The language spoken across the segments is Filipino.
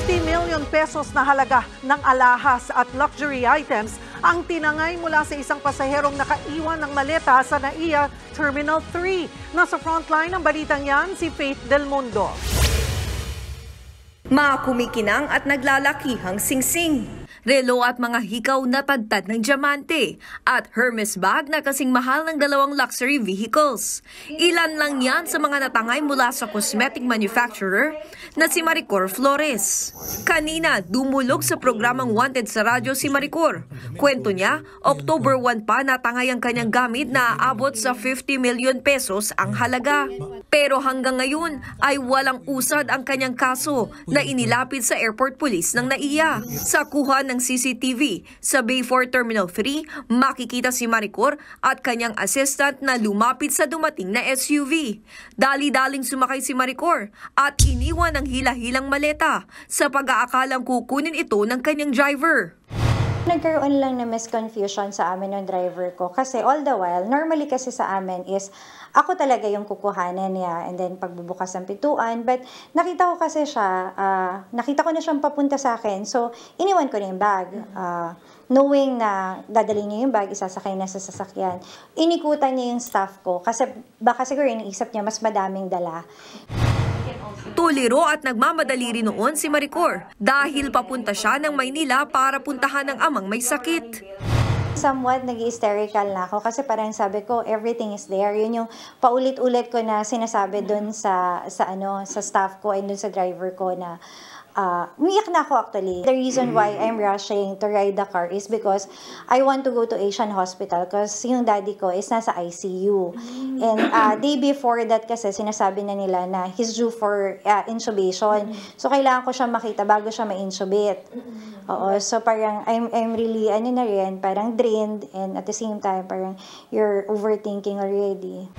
50 million pesos na halaga ng alahas at luxury items ang tinangay mula sa isang pasaherong nakaiwan ng maleta sa NAIA Terminal 3. Nasa frontline ng balitang yan si Faith Del Mundo. Mga kumikinang at naglalakihang singsing, relo at mga hikaw na tadtad ng diamante at Hermes bag na kasing mahal ng dalawang luxury vehicles. Ilan lang yan sa mga natangay mula sa cosmetic manufacturer na si Maricor Flores. Kanina, dumulog sa programang Wanted sa radyo si Maricor. Kwento niya, October 1 pa natangay ang kanyang gamit na aabot sa 50 million pesos ang halaga. Pero hanggang ngayon ay walang usad ang kanyang kaso na inilapit sa airport police ng NAIA. Sa kuha ng CCTV sa Bayfort Terminal 3, makikita si Maricor at kanyang assistant na lumapit sa dumating na SUV. Dali-daling sumakay si Maricor at iniwan ang hila-hilang maleta sa pag-aakalang kukunin ito ng kanyang driver. Nagkaroon lang na misconfusion sa amin ng driver ko kasi all the while, normally kasi sa amin is ako talaga yung kukuhanan niya and then pagbubukas ng pintuan. But nakita ko kasi siya, nakita ko na siyang papunta sa akin. So, iniwan ko na yung bag. Knowing na dadalhin niya yung bag, isasakay na sa sasakyan. Inikutan niya yung staff ko kasi baka siguro iniisip niya mas madaming dala. Tuliro at nagmamadali rin noon si Maricor dahil papunta siya ng Maynila para puntahan ng amang may sakit. Somewhat nag-hysterical na ako kasi parang sabi ko everything is there. Yun yung paulit-ulit ko na sinasabi doon sa staff ko and doon sa driver ko na umiyak na ako actually. The reason why I'm rushing to ride the car is because I want to go to Asian Hospital because yung daddy ko is nasa ICU. And day before that kasi sinasabi na nila na he's due for intubation. So kailangan ko siya makita bago siya ma-intubate. Oo, so parang I'm really parang drained and at the same time parang you're overthinking already.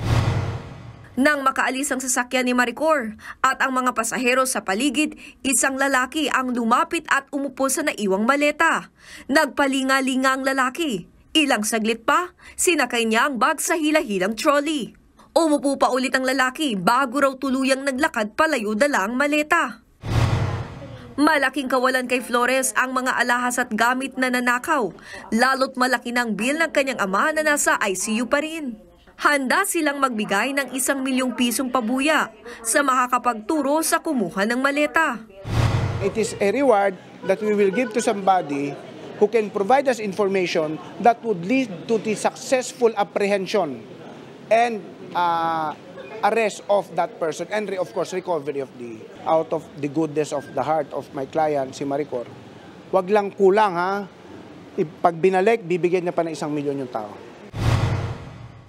Nang makaalis ang sasakyan ni Maricor at ang mga pasahero sa paligid, isang lalaki ang lumapit at umupo sa naiwang maleta. Nagpalinga-linga ang lalaki. Ilang saglit pa, sinakay niya ang bag sa hila-hilang trolley. Umupo pa ulit ang lalaki bago raw tuluyang naglakad palayo dala ang maleta. Malaking kawalan kay Flores ang mga alahas at gamit na nanakaw, lalo't malaki ng bill ng kanyang ama na nasa ICU pa rin. Handa silang magbigay ng 1 milyong pisong pabuya sa makakapagturo sa kumuha ng maleta. It is a reward that we will give to somebody who can provide us information that would lead to the successful apprehension and arrest of that person and of course recovery of out of the goodness of the heart of my client, si Maricor. Wag lang kulang ha. Pag binalik, bibigyan niya pa ng 1 milyon yung tao.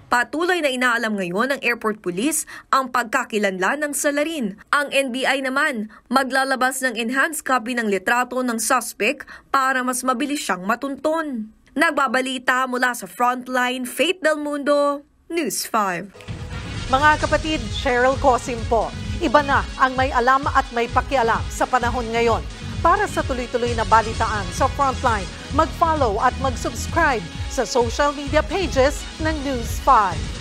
Patuloy na inaalam ngayon ng airport police ang pagkakilanlan ng salarin. Ang NBI naman maglalabas ng enhanced copy ng litrato ng suspect para mas mabilis siyang matunton. Nagbabalita mula sa Frontline, Faith Del Mundo, News 5. Mga kapatid, Cheryl Cosim po. Iba na ang may alam at may pakialam sa panahon ngayon. Para sa tuloy-tuloy na balitaan sa Frontline, mag-follow at mag-subscribe sa social media pages ng News 5.